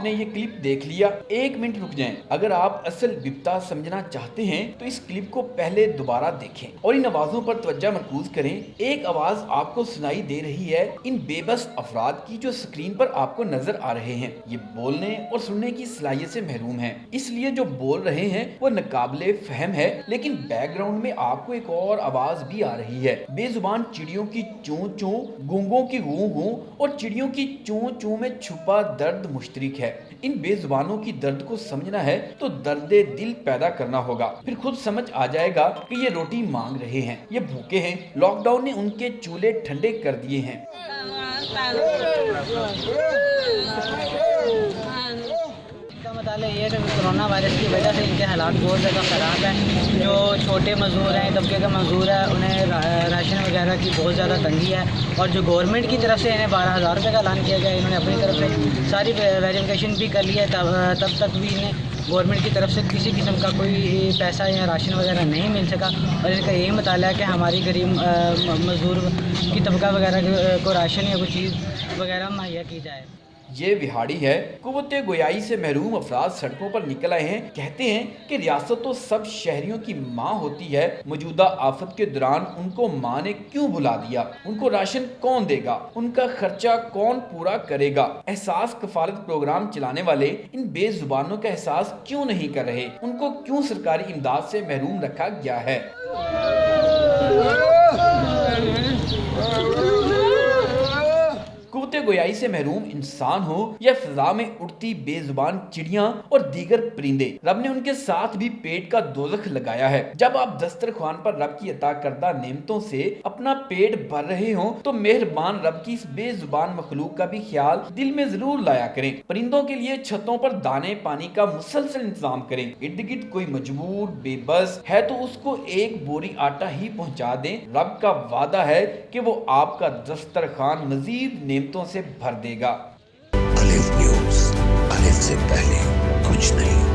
आपने ये क्लिप देख लिया, 1 मिनट रुक जाएं। अगर आप असल विपता समझना चाहते हैं तो इस क्लिप को पहले दोबारा देखें और इन आवाजों पर तवज्जो मरकूज करें। एक आवाज आपको सुनाई दे रही है इन बेबस अफराद की जो स्क्रीन पर आपको नजर आ रहे हैं। ये बोलने और सुनने की सलाहियत से महरूम हैं, इसलिए जो बोल रहे हैं वो नाकाबिले फहम है, लेकिन बैकग्राउंड में आपको एक और आवाज भी आ रही है। बेजुबान चिड़ियों की चों चों, गूंगों की गूं गूं और चिड़ियों की चों चों में छुपा दर्द मुश्तरिक है। इन बेजुबानों की दर्द को समझना है तो दर्दे दिल पैदा करना होगा, फिर खुद समझ आ जाएगा कि ये रोटी मांग रहे हैं, ये भूखे हैं। लॉकडाउन ने उनके चूल्हे ठंडे कर दिए हैं। मतलब ये है कि कोरोना वायरस की वजह से इनके हालात बहुत ज़्यादा ख़राब है। जो छोटे मज़दूर हैं, तबके के मज़दूर हैं, उन्हें राशन वगैरह की बहुत ज़्यादा तंगी है। और जो गवर्नमेंट की तरफ से इन्हें 12,000 रुपये का ऐलान किया गया, इन्होंने अपनी तरफ से सारी वेरिफिकेशन भी कर लिया है, तब तक भी इन्हें गवर्नमेंट की तरफ से किसी किस्म का कोई पैसा या राशन वगैरह नहीं मिल सका। और इनका यही मुताला है कि हमारी गरीब मज़दूर की तबका वगैरह को राशन या कोई चीज़ वगैरह मुहैया की जाए। ये विहाड़ी है। कुव्वते गोयाई से महरूम अफराद सड़कों पर निकल आए हैं। कहते हैं कि रियासत तो सब शहरियों की माँ होती है, मौजूदा आफत के दौरान उनको माँ ने क्यों बुला दिया? उनको राशन कौन देगा? उनका खर्चा कौन पूरा करेगा? एहसास कफालत प्रोग्राम चलाने वाले इन बेजुबानों का एहसास क्यों नहीं कर रहे? उनको क्यों सरकारी इमदाद से महरूम रखा गया है? कुव्वते गोयाई से महरूम इंसान हो या फिजा में उड़ती बेजुबान चिड़ियां और दीगर परिंदे, रब ने उनके साथ भी पेट का दोज़ख लगाया है। जब आप दस्तरखान पर रब की अता करदा नेमतों से अपना पेट भर रहे हो तो मेहरबान रब की इस बेजुबान मखलूक का भी ख्याल दिल में जरूर लाया करें। परिंदों के लिए छतों पर दाने पानी का मुसलसल इंतजाम करें। इर्द गिर्द कोई मजबूर बेबस है तो उसको एक बोरी आटा ही पहुंचा दें। रब का वादा है कि वो आपका दस्तरखान मजीद नेमतों से भर देगा। अलिफ न्यूज़, अलिफ से पहले कुछ नहीं।